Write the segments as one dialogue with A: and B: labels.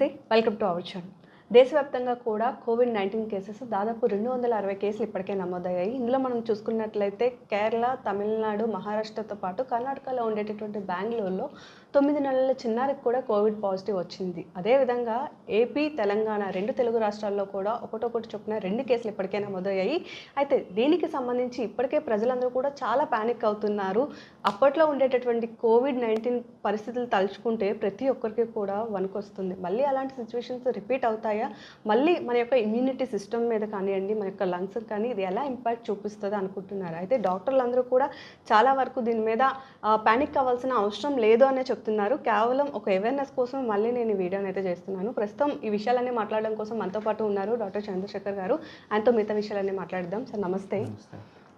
A: నమస్తే, welcome to our channel. దేశవ్యాప్తంగా కూడా కోవిడ్-19 కేసెస్ దాదాపు 260 కేసులు ఇప్పటికే నమోదయ్యాయి. ఇందులో మనం చూసుకున్నట్లయితే కేరళ, తమిళనాడు, మహారాష్ట్రతో పాటు కర్ణాటకలో ఉండేటటువంటి బెంగళూరులో 9 నెలల చిన్నారికి కూడా కోవిడ్ పాజిటివ్ వచ్చింది. అదేవిధంగా ఏపీ, తెలంగాణ 2 తెలుగు రాష్ట్రాల్లో కూడా ఒకటొకటి చొప్పున 2 కేసులు ఇప్పటికే నమోదయ్యాయి. అయితే దీనికి సంబంధించి ఇప్పటికే ప్రజలందరూ కూడా చాలా పానిక్ అవుతున్నారు. అప్పట్లో ఉండేటటువంటి కోవిడ్-19 పరిస్థితులు తలుచుకుంటే ప్రతి ఒక్కరికి కూడా వణుకొస్తుంది. మళ్ళీ అలాంటి సిచ్యువేషన్స్ రిపీట్ అవుతాయా? మళ్ళీ మన యొక్క ఇమ్యూనిటీ సిస్టమ్ మీద కానివ్వండి, మన యొక్క లంగ్స్ కానీ ఇది ఎలా ఇంపాక్ట్ చూపిస్తుంది అనుకుంటున్నారు. అయితే డాక్టర్లు అందరూ కూడా చాలా వరకు దీని మీద పానిక్ అవ్వాల్సిన అవసరం లేదు అనే చెప్తున్నారు. కేవలం ఒక అవేర్నెస్ కోసం మళ్ళీ నేను ఈ వీడియోని అయితే చేస్తున్నాను. ప్రస్తుతం ఈ విషయాలన్నీ మాట్లాడడం కోసం మనతో పాటు ఉన్నారు డాక్టర్ చంద్రశేఖర్ గారు. ఆయనతో మిగతా విషయాలన్నీ మాట్లాడదాం. సార్ నమస్తే.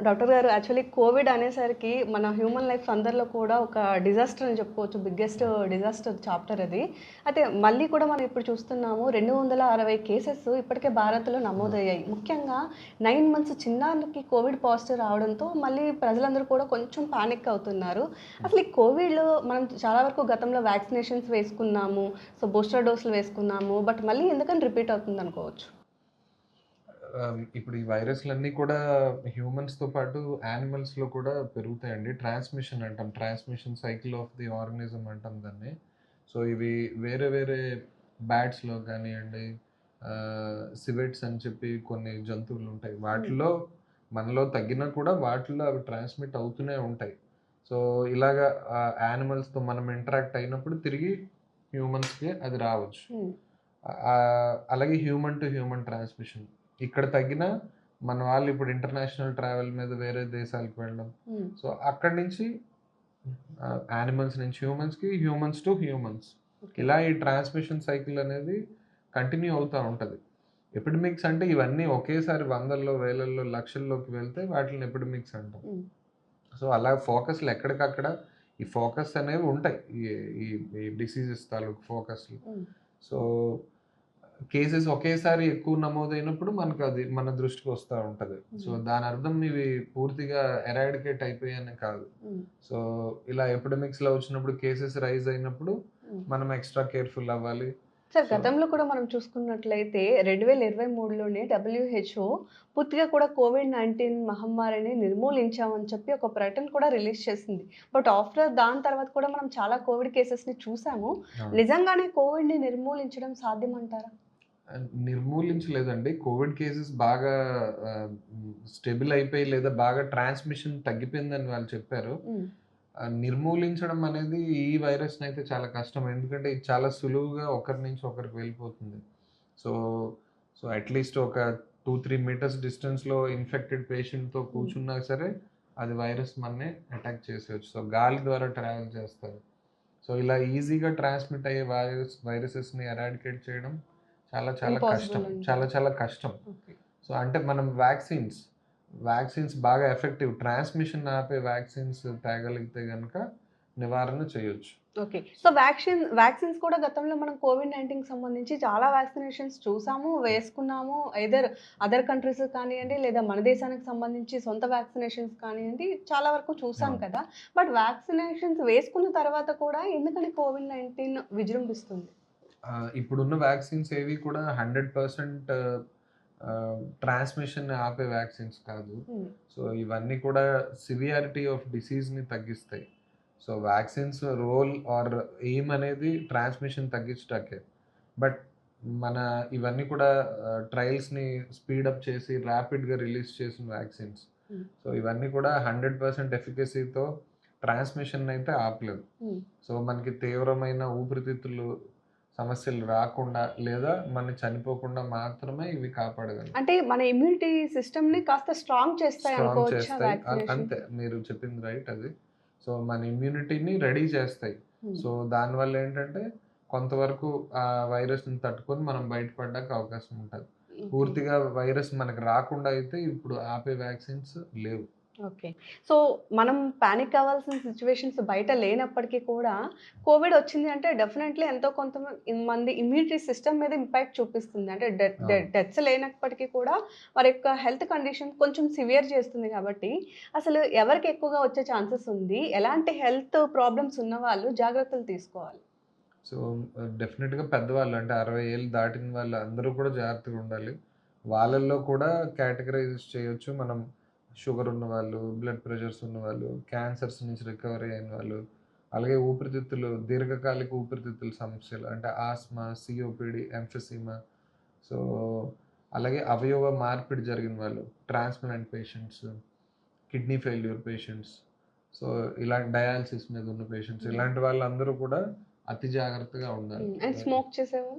A: డాక్టర్ గారు, యాక్చువల్లీ కోవిడ్ అనేసరికి మన హ్యూమన్ లైఫ్ అందరిలో కూడా ఒక డిజాస్టర్ అని చెప్పుకోవచ్చు. బిగ్గెస్ట్ డిజాస్టర్ చాప్టర్ అది. అయితే మళ్ళీ కూడా మనం ఇప్పుడు చూస్తున్నాము 260 కేసెస్ ఇప్పటికే భారత్లో నమోదయ్యాయి. ముఖ్యంగా 9 మంత్స్ చిన్నారికి కోవిడ్ పాజిటివ్ రావడంతో మళ్ళీ ప్రజలందరూ కూడా కొంచెం పానిక్ అవుతున్నారు. అసలు ఈ కోవిడ్లో మనం చాలా వరకు గతంలో వ్యాక్సినేషన్స్ వేసుకున్నాము, సో బూస్టర్ డోసులు వేసుకున్నాము, బట్ మళ్ళీ ఎందుకని రిపీట్ అవుతుంది అనుకోవచ్చు?
B: ఇప్పుడు ఈ వైరస్లన్నీ కూడా హ్యూమన్స్తో పాటు యానిమల్స్లో కూడా పెరుగుతాయండి. ట్రాన్స్మిషన్ అంటాం, transmission cycle of the organism అంటాం దాన్ని. సో ఇవి వేరే వేరే బ్యాట్స్లో కానివ్వండి, సివెట్స్ అని చెప్పి కొన్ని జంతువులు ఉంటాయి. వాటిలో మనలో తగ్గినా కూడా వాటిలో అవి ట్రాన్స్మిట్ అవుతూనే ఉంటాయి. సో ఇలాగా యానిమల్స్తో మనం ఇంటరాక్ట్ అయినప్పుడు తిరిగి హ్యూమన్స్కి అది రావచ్చు. అలాగే హ్యూమన్ టు హ్యూమన్ ట్రాన్స్మిషన్ ఇక్కడ తగ్గినా మన వాళ్ళు ఇప్పుడు ఇంటర్నేషనల్ ట్రావెల్ మీద వేరే దేశాలకు వెళ్ళడం, సో అక్కడి నుంచి యానిమల్స్ నుంచి హ్యూమన్స్కి, హ్యూమన్స్ టు హ్యూమన్స్, ఇలా ఈ ట్రాన్స్మిషన్ సైకిల్ అనేది కంటిన్యూ అవుతూ ఉంటుంది. ఎపిడమిక్స్ అంటే ఇవన్నీ ఒకేసారి వందల్లో, వేలల్లో, లక్షల్లోకి వెళ్తే వాటిని ఎపిడమిక్స్ అంటాం. సో అలా ఫోకస్లు ఎక్కడికక్కడ ఈ ఫోకస్ అనేవి ఉంటాయి, ఈ డిసీజెస్ తాలూకు ఫోకస్లు. సో కేసెస్ ఒకేసారి ఎక్కువ నమోదైనప్పుడు మనకు అది మన దృష్టికి వస్తూ ఉంటుంది. సో దాని అర్థం ఇవి పూర్తిగా ఎరాడికేట్ అయిపోయాయని కాదు. సో ఇలా ఎపిడమిక్స్లో వచ్చినప్పుడు కేసెస్ రైజ్ అయినప్పుడు మనం ఎక్స్ట్రా కేర్ఫుల్ అవ్వాలి.
A: సార్, గతంలో కూడా మనం చూసుకున్నట్లయితే 2023లోనే WHO పూర్తిగా కూడా కోవిడ్-19 మహమ్మారిని నిర్మూలించామని చెప్పి ఒక ప్రకటన కూడా రిలీజ్ చేసింది. బట్ ఆఫ్టర్ దాని తర్వాత కూడా మనం చాలా కోవిడ్ కేసెస్ని చూసాము. నిజంగానే కోవిడ్ని నిర్మూలించడం సాధ్యమంటారా?
B: నిర్మూలించలేదండి. కోవిడ్ కేసెస్ బాగా స్టెబిల్ అయిపోయి లేదా బాగా ట్రాన్స్మిషన్ తగ్గిపోయిందని వాళ్ళు చెప్పారు. నిర్మూలించడం అనేది ఈ వైరస్ని అయితే చాలా కష్టం. ఎందుకంటే ఇది చాలా సులువుగా ఒకరి నుంచి ఒకరికి వెళ్ళిపోతుంది. సో సో అట్లీస్ట్ ఒక 2-3 మీటర్స్ డిస్టెన్స్లో ఇన్ఫెక్టెడ్ పేషెంట్తో కూర్చున్నా సరే అది వైరస్ మనని అటాక్ చేసేయచ్చు. సో గాలి ద్వారా ట్రావెల్ చేస్తారు. సో ఇలా ఈజీగా ట్రాన్స్మిట్ అయ్యే వైరసెస్ని ఎరాడికేట్ చేయడం చాలా చాలా కష్టం, చాలా చాలా కష్టం. సో అంటే మనం వ్యాక్సిన్స్ బాగా ఎఫెక్టివ్, ట్రాన్స్మిషన్ ఆపే వ్యాక్సిన్స్ తేగలిగితే కనుక నివారణ చేయొచ్చు.
A: ఓకే. సో వ్యాక్సిన్స్ కూడా గతంలో మనం కోవిడ్-19కి సంబంధించి చాలా వ్యాక్సినేషన్స్ చూసాము, వేసుకున్నాము. ఐదర్ అదర్ కంట్రీస్ కానివ్వండి, లేదా మన దేశానికి సంబంధించి సొంత వ్యాక్సినేషన్స్ కానివ్వండి, చాలా వరకు చూసాం కదా. బట్ వ్యాక్సినేషన్స్ వేసుకున్న తర్వాత కూడా ఎందుకని కోవిడ్-19 విజృంభిస్తుంది?
B: ఇప్పుడున్న వ్యాక్సిన్స్ ఏవి కూడా 100% ట్రాన్స్మిషన్ ఆపే వ్యాక్సిన్స్ కాదు. సో ఇవన్నీ కూడా సివియారిటీ ఆఫ్ డిసీజ్ని తగ్గిస్తాయి. So vaccines role or aim అనేది ట్రాన్స్మిషన్ తగ్గించటాకే. బట్ మన ఇవన్నీ కూడా ట్రయల్స్ని స్పీడప్ చేసి ర్యాపిడ్గా రిలీజ్ చేసిన వ్యాక్సిన్స్. సో ఇవన్నీ కూడా 100% ఎఫికసీతో ట్రాన్స్మిషన్ అయితే ఆపలేదు. సో మనకి తీవ్రమైన ఊపిరితిత్తులు సమస్యలు రాకుండా లేదా మనం చనిపోకుండా మాత్రమే ఇవి కాపాడగలరు.
A: అంటే మన ఇమ్యూనిటీ సిస్టమ్ని కాస్త స్ట్రాంగ్ చేస్తాయి అనుకోవచ్చా వ్యాక్సినేషన్?
B: అంతే, మీరు చెప్పింది రైట్ అది. సో మన ఇమ్యూనిటీని రెడీ చేస్తాయి. సో దానివల్ల ఏంటంటే కొంతవరకు ఆ వైరస్ని తట్టుకొని మనం బయటపడడానికి అవకాశం ఉంటుంది. పూర్తిగా వైరస్ మనకు రాకుండా అయితే ఇప్పుడు ఆపే వ్యాక్సిన్స్ లేవు.
A: ఓకే. సో మనం పానిక్ అవ్వాల్సిన సిచ్యువేషన్స్ బయట లేనప్పటికీ కూడా కోవిడ్ వచ్చింది అంటే డెఫినెట్లీ ఎంతో కొంతమంది ఇమ్యూనిటీ సిస్టమ్ మీద ఇంపాక్ట్ చూపిస్తుంది. అంటే డెత్స్ లేనప్పటికీ కూడా వారి యొక్క హెల్త్ కండిషన్ కొంచెం సివియర్ చేస్తుంది. కాబట్టి అసలు ఎవరికి ఎక్కువగా వచ్చే ఛాన్సెస్ ఉంది, ఎలాంటి హెల్త్ ప్రాబ్లమ్స్ ఉన్న వాళ్ళు జాగ్రత్తలు తీసుకోవాలి?
B: సో, డెఫినిట్‌గా పెద్దవాళ్ళు అంటే 60 ఏళ్ళు దాటిన వాళ్ళు అందరూ కూడా జాగ్రత్తగా ఉండాలి. వాళ్ళల్లో కూడా కేటగరైజ్ చేయొచ్చు. మనం షుగర్ ఉన్నవాళ్ళు, బ్లడ్ ప్రెషర్స్ ఉన్నవాళ్ళు, క్యాన్సర్స్ నుంచి రికవరీ అయిన వాళ్ళు, అలాగే ఊపిరితిత్తులు దీర్ఘకాలిక ఊపిరితిత్తుల సమస్యలు అంటే ఆస్మా, సీఓపీడీ, ఎంఫిసీమా, సో, అలాగే అవయవ మార్పిడి జరిగిన వాళ్ళు, transplant patients, kidney failure patients, so, ఇలాంటి డయాలిసిస్ మీద ఉన్న పేషెంట్స్ ఇలాంటి వాళ్ళందరూ కూడా అతి జాగ్రత్తగా ఉండాలి.
A: అండ్ స్మోక్ చేసేవా?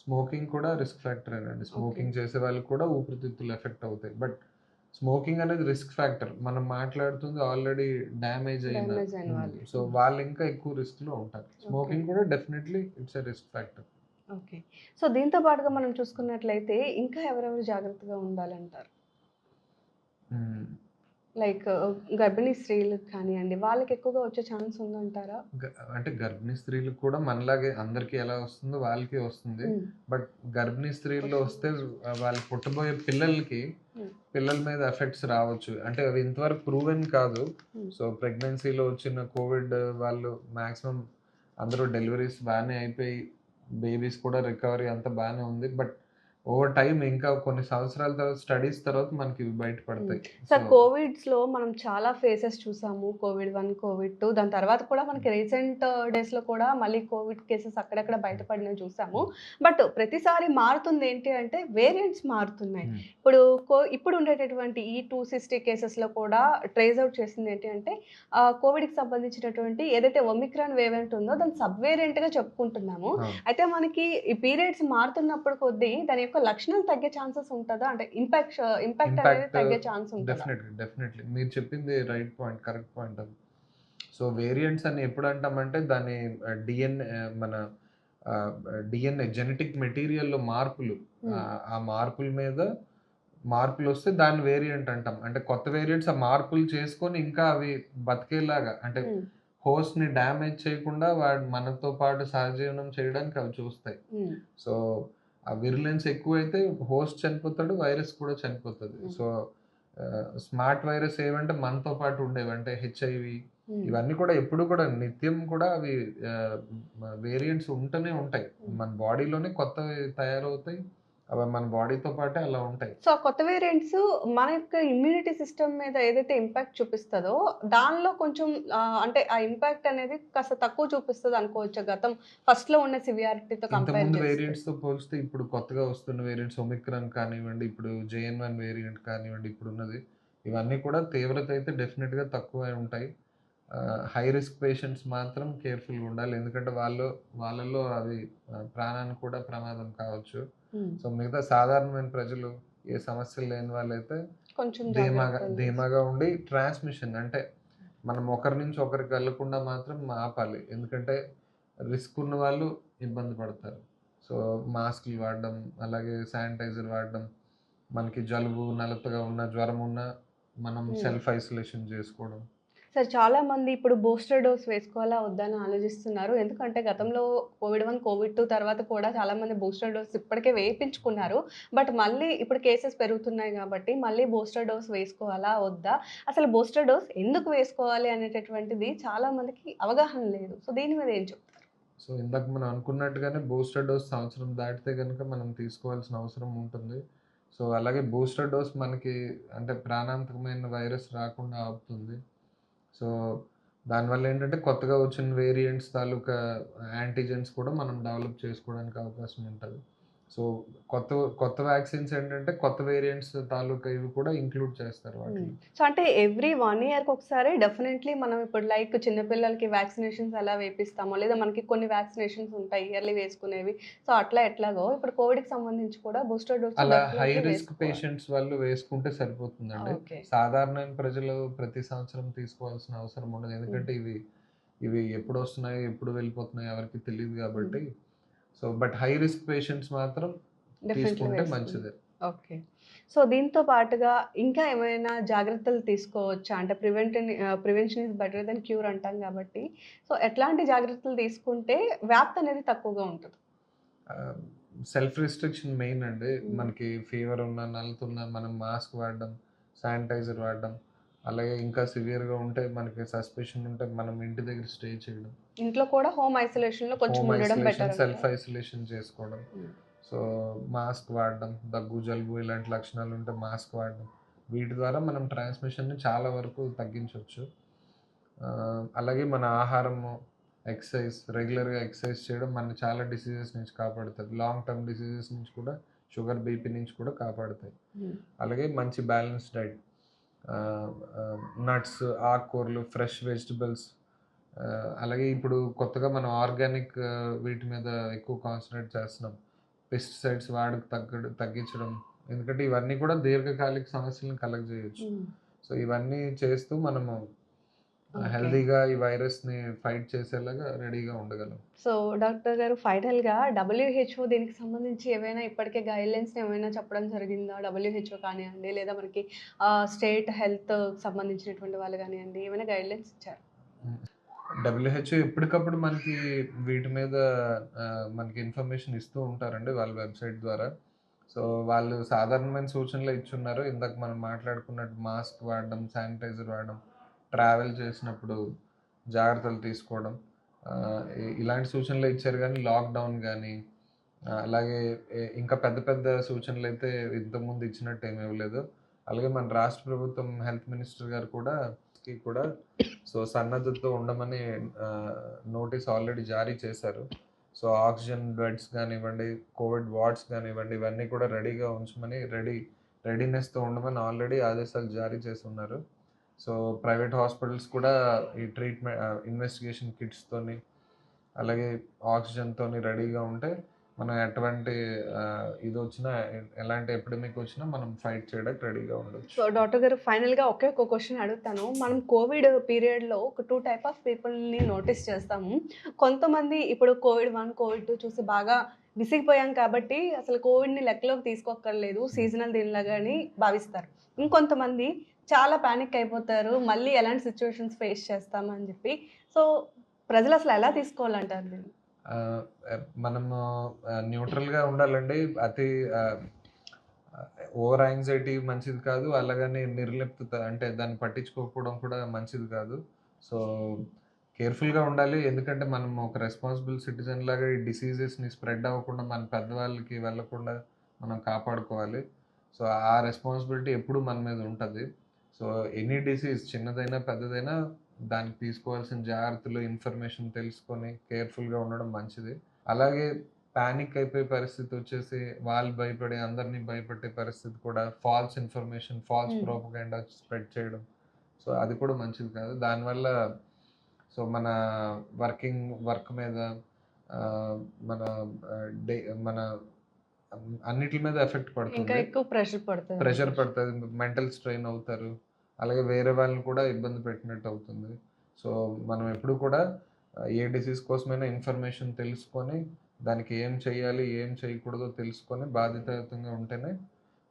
B: స్మోకింగ్ కూడా రిస్క్ ఫ్యాక్టరేనండి.
A: ఓకే.
B: స్మోకింగ్ చేసే వాళ్ళకి కూడా ఊపిరితిత్తులు ఎఫెక్ట్ అవుతాయి. బట్ స్మోకింగ్ అనేది రిస్క్ ఫ్యాక్టర్. మనం మాట్లాడుతుంది ఆల్రెడీ డ్యామేజ్ అయిన
A: డ్యామేజ్ అయిన వాళ్ళు.
B: సో, వాళ్ళు ఇంకా ఎక్కువ రిస్క్‌లో ఉంటారు.
A: ఓకే.
B: స్మోకింగ్ కూడా definitely it's a risk factor.
A: Okay. So, దీంతో పాటుగా మనం చూసుకున్నట్లయితే ఇంకా ఎవరెవరు జాగ్రత్తగా ఉండాలంటారు?
B: హ్మ్.
A: లైక్ గర్భిణీ స్త్రీలకు కానియండి, వాళ్ళకి ఎక్కువగా వచ్చే ఛాన్స్ ఉందంటారా?
B: గ అంటే గర్భిణీ స్త్రీలకు కూడా మనలాగే అందరికి ఎలా వస్తుందో వాళ్ళకి వస్తుంది.
A: హ్మ్.
B: బట్ గర్భిణీ స్త్రీల్లో వస్తే వాళ్ళు పుట్టబోయే పిల్లలకి
A: హ్మ్.
B: పిల్లల మీద ఎఫెక్ట్స్ రావచ్చు. అంటే అవి ఇంతవరకు ప్రూవెన్ కాదు.
A: హ్మ్.
B: సో, ప్రెగ్నెన్సీలో వచ్చిన కోవిడ్ వాళ్ళు మాక్సిమం అందరూ డెలివరీస్ బానే అయిపోయి, బేబీస్ కూడా రికవరీ అంతా బానే ఉంది. బట్ ఓవర్ టైమ్ ఇంకా కొన్ని సంవత్సరాల తర్వాత స్టడీస్ తర్వాత మనకి ఇవి
A: హ్మ్.
B: బయటపడతాయి.
A: సో,
B: సో
A: కోవిడ్స్‌లో మనం చాలా ఫేసెస్ చూసాము. కోవిడ్ 1, కోవిడ్ 2 దాని తర్వాత కూడా మనకి రీసెంట్ డేస్‌లో కూడా మళ్ళీ కోవిడ్ కేసెస్ అక్కడక్కడ బయటపడినవి చూసాము. బట్ ప్రతిసారి మారుతుంది ఏంటి అంటే వేరియంట్స్ మారుతున్నాయి.
B: హ్మ్.
A: ఇప్పుడు ఇప్పుడు ఉండేటటువంటి ఈ 260 కేసెస్‌లో కూడా ట్రేస్ ఔట్ చేసింది ఏంటి అంటే కోవిడ్‌కి సంబంధించినటువంటి ఏదైతే ఒమిక్రాన్ వేరియంట్ ఉందో దాన్ని సబ్ వేరియంట్‌గా చెప్పుకుంటున్నాము.
B: అవును.
A: అయితే మనకి ఈ పీరియడ్స్ మారుతున్నప్పుడు కొద్దీ దాని యొక్క లక్షణాలు తగ్గే ఛాన్సెస్ ఉంటదా? అంటే ఇంపాక్ట్ అనేది
B: ఇంపాక్ట్
A: తగ్గే ఛాన్స్ ఉంటదా?
B: డెఫినెట్‌లీ. మీరు చెప్పింది రైట్ పాయింట్. కరెక్ట్ పాయింట్ అది. సో, వేరియంట్స్ అని ఎప్పుడు అంటామంటే దాని డీఎన్ఏ మన ఆహ్, డీఎన్ఏ జెనెటిక్ మెటీరియల్‌లో మార్పులు
A: హ్మ్.
B: ఆ మార్పుల మీద మార్పులొస్తే దాన్ని వేరియంట్ అంటాం. అంటే కొత్త వేరియంట్స్ ఆ మార్పులు చేసుకొని ఇంకా అవి బతికేలాగా అంటే
A: హ్మ్.
B: హోస్ట్‌ని డ్యామేజ్ చేయకుండా వాడు మనతో పాటు సహజీవనం చేయడానికి అవి చూస్తాయి.
A: హ్మ్.
B: సో, ఆ విరులెన్స్ ఎక్కువైతే హోస్ట్ చనిపోతాడు. వైరస్ కూడా చనిపోతది.
A: హ్మ్.
B: సో, స్మార్ట్ వైరస్ ఏవంటే మనతో పాటు ఉండేవి. అంటే హెచ్ఐవి
A: హ్మ్.
B: ఇవన్నీ కూడా ఎప్పుడు కూడా నిత్యం కూడా అవి ఆహ్, వేరియంట్స్ ఉంటూనే ఉంటాయి.
A: హ్మ్.
B: మన బాడీలోనే కొత్తవి తయారవుతాయి. అవి మన బాడీతో పాటే అలా ఉంటాయి.
A: సో, ఆ కొత్త వేరియంట్స్ మన యొక్క ఇమ్యూనిటీ సిస్టమ్ మీద ఏదైతే ఇంపాక్ట్ చూపిస్తదో, దానిలో కొంచెం అంటే ఆ ఇంపాక్ట్ అనేది కాస్త తక్కువ చూపిస్తదనుకోవచ్చా? ఫస్ట్‌లో ఉన్న సివియారిటీతో కంపేర్
B: ఇంతకుముందు
A: చేస్తే?
B: వేరియంట్స్‌తో పోలిస్తే ఇప్పుడు కొత్తగా వస్తున్న వేరియంట్స్ ఒమిక్రాన్ కానివ్వండి, ఇప్పుడు జేఎన్-1 వేరియంట్ కానివ్వండి, ఇప్పుడున్నది. ఇవన్నీ కూడా తీవ్రత అయితే డెఫినిట్‌గా తక్కువే ఉంటాయి. హై రిస్క్ పేషెంట్స్ మాత్రం కేర్‌ఫుల్‌గా ఉండాలి. ఎందుకంటే వాళ్ళలో అవి ప్రాణానికి కూడా ప్రమాదం కావచ్చు.
A: హ్మ్.
B: సో, మిగతా సాధారణమైన ప్రజలు ఏ సమస్యలు లేని వాళ్ళైతే
A: కొంచెం
B: ధీమాగా
A: జాగ్రత్తలు
B: ధీమాగా ఉండి ట్రాన్స్‌మిషన్ అంటే మనం ఒకరి నుంచి ఒకరికి వెళ్ళకుండా మాత్రం ఆపాలి. ఎందుకంటే రిస్క్ ఉన్నవాళ్ళు ఇబ్బంది పడతారు. సో, మాస్కులు వాడడం, అలాగే శానిటైజర్ వాడడం, మనకి జలుబు, నలతగా ఉన్న, జ్వరం ఉన్నా మనం
A: హ్మ్.
B: సెల్ఫ్ ఐసోలేషన్ చేసుకోవడం.
A: సార్ చాలామంది ఇప్పుడు బూస్టర్ డోస్ వేసుకోవాలా? వద్దా? అని ఆలోచిస్తున్నారు. ఎందుకంటే గతంలో కోవిడ్ 1, కోవిడ్ 2 తర్వాత కూడా చాలామంది బూస్టర్ డోస్ ఇప్పటికే వేయించుకున్నారు. బట్ మళ్ళీ ఇప్పుడు కేసెస్ పెరుగుతున్నాయి గాబట్టి మళ్ళీ బూస్టర్ డోస్ వేసుకోవాలా? వద్దా? అసలు బూస్టర్ డోస్ ఎందుకు వేసుకోవాలి అనేటటువంటిది చాలా మందికి అవగాహన లేదు. సో దీని మీద ఏం చెప్తారు?
B: సో, ఇందాక మనం అనుకున్నట్టుగానే బూస్టర్ డోస్ సంవత్సరం దాటితే గనుక మనం తీసుకోవాల్సిన అవసరం ఉంటుంది. సో, అలాగే బూస్టర్ డోస్ మనకి అంటే ప్రాణాంతకమైన వైరస్ రాకుండా ఆపుతుంది. సో, దానివల్లేంటంటే కొత్తగా వచ్చిన వేరియంట్స్ తాలూకా యాంటిజెన్స్ కూడా మనం డెవలప్ చేసుకోవడానికి అవకాశం ఉంటది. సో, కొత్త కొత్త వ్యాక్సిన్స్ ఏంటంటే కొత్త వేరియంట్స్ తాలూకా ఇవి కూడా ఇంక్లూడ్ చేస్తారు
A: హ్మ్.
B: వాటిలో.
A: సో, అంటే ఎవ్రీ 1 ఇయర్‌కి ఒకసారి డెఫినైట్‌లీ మనం ఇప్పుడు లైక్ చిన్న పిల్లలకి వ్యాక్సినేషన్స్ ఎలా వేపిస్తామో, లేదా మనకి కొన్ని వ్యాక్సినేషన్స్ ఉంటాయి ఇయర్‌లీ వేసుకునేవి. సో, అట్లా ఎట్లాగో ఇప్పుడు కోవిడ్‌కి సంబంధించి కూడా బూస్టర్ డోస్
B: అలా హై
A: డెఫినైట్‌లీ
B: రిస్క్
A: వేసుకోవాలి.
B: పేషెంట్స్ వాళ్ళు వేసుకుంటే సరిపోతుందండి.
A: ఓకే.
B: సాధారణమైన ప్రజలు ప్రతి సంవత్సరం తీసుకోవాల్సిన అవసరం ఉండదు.
A: హ్మ్.
B: ఎందుకంటే ఇవి ఇవి ఎప్పుడొస్తున్నాయో, ఎప్పుడు వెళ్ళిపోతున్నాయో ఎవరికీ తెలీదు
A: హ్మ్.
B: గాబట్టి. So, but high risk patients మాత్రం
A: డెఫినైట్‌లీ
B: తీసుకుంటే
A: వేసుకుంది.
B: మంచిదే.
A: ఓకే. సో, దీంతో పాటుగా ఇంకా ఏమైనా జాగ్రత్తలు తీసుకోవచ్చా? అంటే prevention is better than cure అంటాం గాబట్టి, సో, ఎట్లాంటి జాగ్రత్తలు తీసుకుంటే వ్యాప్తి అనేది తక్కువగా ఉంటది?
B: ఆహ్, సెల్ఫ్ రిస్ట్రిక్షన్ మెయిన్ అండి.
A: హ్మ్.
B: మనకి ఫీవర్ ఉన్నా, నలుతున్నా మనం మాస్క్ వాడడం, శానిటైజర్ వాడడం. అలాగే ఇంకా సివియర్‌గా ఉంటే మనకి సస్పెషన్ ఉంటే మనం ఇంటి దగ్గర స్టే చేయడం.
A: ఇంట్లో కూడా హోమ్ ఐసోలేషన్‌లో కొంచెం
B: హోమ్
A: ఉండడం
B: ఐసోలేషన్,
A: బెటర్
B: సెల్ఫ్
A: అంటారు.
B: ఐసోలేషన్ చేసుకోవడం.
A: హ్మ్.
B: సో, మాస్క్ వాడడం, దగ్గు, జలుబు ఇలాంటి లక్షణాలు ఉంటే మాస్క్ వాడడం. వీటి ద్వారా మనం ట్రాన్స్‌మిషన్‌ని చాలా వరకు తగ్గించొచ్చు. అలాగే మన ఆహారము, రెగ్యులర్‌గా ఎక్సర్సైజ్ చేయడం మనల్ని చాలా డిసీజెస్ నుంచి కాపాడుతది. లాంగ్ టర్మ్ డిసీజెస్ నుంచి కూడా, షుగర్, బీపీ నుంచి కూడా కాపాడుతాయి.
A: హ్మ్.
B: అలాగే మంచి బ్యాలెన్స్ డైట్. ఆహ్, ఆహ్, నట్స్, ఆకుకూరలు, ఫ్రెష్ వెజిటబుల్స్, అలాగే ఇప్పుడు కొత్తగా మనం ఆర్గానిక్ వీటి మీద ఎక్కువ కాన్సంట్రేట్ చేస్తున్నాం. పెస్టిసైడ్స్ వాడుక తగ్గించడం. ఎందుకంటే ఇవన్నీ కూడా దీర్ఘకాలిక సమస్యలను కలగజేయొచ్చు.
A: హ్మ్.
B: సో, ఇవన్నీ చేస్తూ మనము
A: ఓకే.
B: హెల్తీగా ఈ వైరస్‌ని ఫైట్ చేసేలాగా రెడీగా ఉండగలం.
A: సో, డాక్టర్ గారు ఫైనల్‌గా డబ్ల్యూహెచ్ఓ దీనికి సంబంధించి ఏవైనా ఇప్పటికే గైడ్‌లైన్స్‌ని ఏమైనా చెప్పడం జరిగిందా? డబ్ల్యూహెచ్ఓ కానియండి, లేదా మనకి స్టేట్ హెల్త్ సంబంధించినటువంటి వాళ్ళు గానియండి, ఏమైనా గైడ్‌లైన్స్ ఇచ్చారా?
B: హ్మ్. డబ్ల్యూహెచ్ఓ ఎప్పటికప్పుడు మనకి వీటి మీద మనకి ఇన్ఫర్మేషన్ ఇస్తూ ఉంటారండి వాళ్ళ వెబ్‌సైట్ ద్వారా. సో, వాళ్ళు సాధారణమైన సూచనలే ఇచ్చున్నారు. ఇందాక మనం మాట్లాడుకున్నట్టు మాస్క్ వాడడం, శానిటైజర్ వాడడం, ట్రావెల్ చేసినప్పుడు జాగ్రత్తలు తీసుకోవడం. ఇలాంటి సూచనలే ఇచ్చారు గానీ లాక్‌డౌన్ గానీ, అలాగే ఇంకా పెద్ద పెద్ద సూచనలైతే ఇంతకుముందు ఇచ్చినట్టు ఏమి ఇవ్వలేదు. అలాగే మన రాష్ట్ర ప్రభుత్వం హెల్త్ మినిస్టర్ గారు కూడా సో, సన్నద్ధతతో ఉండమని నోటీస్ ఆల్రెడీ జారీ చేశారు. సో, ఆక్సిజన్ బెడ్స్ గానివ్వండి, కోవిడ్ వార్డ్స్ గానివ్వండి, ఇవన్నీ కూడా రెడీగా ఉంచమని రెడీనెస్‌తో ఉండమని ఆల్రెడీ ఆదేశాలు జారీ చేసున్నారు. సో, ప్రైవేట్ హాస్పిటల్స్ కూడా ఈ ఇన్వెస్టిగేషన్ కిట్స్‌తోని, అలాగే ఆక్సిజన్‌తోని రెడీగా ఉంటే, మనం ఎటువంటి ఇదొచ్చినా ఎలాంటి ఎపిడమిక్ వచ్చినా మనం ఫైట్ చేయడానికి రెడీగా ఉండొచ్చు.
A: సో, డాక్టర్ గారు ఫైనల్‌గా ఒకే ఒక క్వెషన్ అడుగుతాను. మనం కోవిడ్ పీరియడ్‌లో ఒక 2 టైప్ ఆఫ్ పీపుల్‌ని నోటీస్ చేస్తాము. కొంతమంది ఇప్పుడు కోవిడ్ 1, కోవిడ్ 2 చూసి బాగా విసిగిపోయాం కాబట్టి అసలు కోవిడ్‌ని లెక్కలోకి తీసుకోక్కర్లేదు.
B: హ్మ్.
A: సీజనల్ దీనిలాగా అని భావిస్తారు. ఇంకొంతమంది చాలా పానిక్ అయిపోతారు. మళ్ళీ ఎలాంటి సిట్యుయేషన్స్ ఫేస్ చేస్తాము అని చెప్పి. సో, ప్రజలు అసలు ఎలా తీసుకోవాలంటారు దీన్ని?
B: ఆహ్, మనము న్యూట్రల్‌గా ఉండాలండి. అతి ఆహ్, ఓవర్ యాంగ్జైటీ మంచిది కాదు. అలాగని నిర్లిప్తత అంటే దాన్ని పట్టించుకోకపోవడం కూడా మంచిది కాదు. సో, కేర్‌ఫుల్‌గా ఉండాలి. ఎందుకంటే మనం ఒక రెస్పాన్సిబుల్ సిటిజన్ లాగా ఈ డిసీజెస్‌ని స్ప్రెడ్ అవ్వకుండా మన పెద్దవాళ్ళకి వెళ్ళకుండా మనం కాపాడుకోవాలి. సో, ఆ రెస్పాన్సిబిలిటీ ఎప్పుడూ మన మీద ఉంటది. సో, ఎనీ డిసీజ్ చిన్నదైనా, పెద్దదైనా దానికి తీసుకోవాల్సిన జాగ్రత్తలు, ఇన్ఫర్మేషన్ తెలుసుకొని కేర్‌ఫుల్‌గా ఉండడం మంచిది. అలాగే పానిక్ అయిపోయే పరిస్థితొచ్చేసి, వాళ్ళు భయపడి అందరిని భయపెట్టే పరిస్థితి కూడా ఫాల్స్ ఇన్ఫర్మేషన్, ఫాల్స్
A: హ్మ్.
B: ప్రొపగండా స్ప్రెడ్ చేయడం. సో, అది కూడా మంచిది కాదు. దానివల్ల సో, మన వర్క్ మీద ఆహ్, మన ఆహ్, డే మన అన్నిట్లి మీద ఎఫెక్ట్
A: ఇంకా
B: పడుతుంది.
A: ఎక్కువ ప్రెషర్
B: ప్రెషర్
A: పడతదంటారు.
B: పడతది. మెంటల్ స్ట్రెయిన్ అవుతారు. అలాగే వేరే వాళ్ళని కూడా ఇబ్బంది పెట్టినట్టు అవుతుంది. సో, మనం ఎప్పుడు కూడా ఏ డిసీజ్ కోసమైనా ఇన్ఫర్మేషన్ తెలుసుకొని, దానికి ఏం చేయాలి, ఏం చేయకూడదో తెలుసుకొని బాధ్యతాయుతంగా ఉంటేనే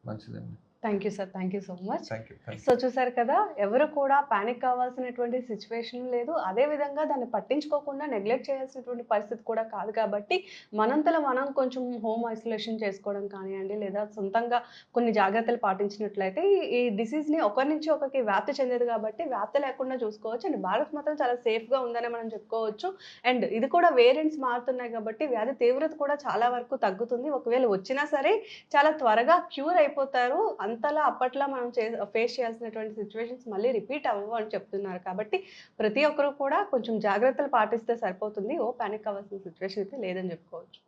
B: మంచిదండి.
A: Thank you sir. Thank you so much.
B: Thank you. Thank
A: so,
B: you.
A: చూసారు కదా! ఎవరు కూడా పానిక్ కావాల్సినటువంటి సిట్యుయేషన్ లేదు. అదే విధంగా దాన్ని పట్టించుకోకుండా నెగ్లెక్ట్ చేయాల్సినటువంటి పరిస్థితి కూడా కాదు కాబట్టి, మనంతల మనం కొంచెం హోమ్ ఐసోలేషన్ చేసుకోవడం కానియండి, లేదా సొంతంగా కొన్ని జాగ్రత్తలు పాటించినట్లయితే ఈ డిసీజ్‌ని ఒకరి నుంచి ఒకరికి వ్యాప్తి చెందేది కాబట్టి, వ్యాప్తి లేకుండా చూసుకోవచ్చు. అండ్ భారత్ మాత్రం చాలా సేఫ్‌గా ఉందనే మనం చెప్పుకోవచ్చు. అండ్ ఇది కూడా వేరియంట్స్ మారుతున్నాయి కాబట్టి, వ్యాధి తీవ్రత కూడా చాలా వరకు తగ్గుతుంది. ఒకవేళ వచ్చినా సరే చాలా త్వరగా క్యూర్ అయిపోతారు. అంతలా అప్పట్లా మనం ఫేస్ చేయాల్సినటువంటి సిట్యుయేషన్స్ మళ్ళీ రిపీట్ అవ్వవు అని చెప్తున్నారు. కాబట్టి ప్రతి ఒక్కరు కూడా కొంచెం జాగ్రత్తలు పాటిస్తే సరిపోతుంది. పానిక్ అవ్వాల్సిన సిట్యుయేషన్ అయితే లేదని చెప్పుకోవచ్చు.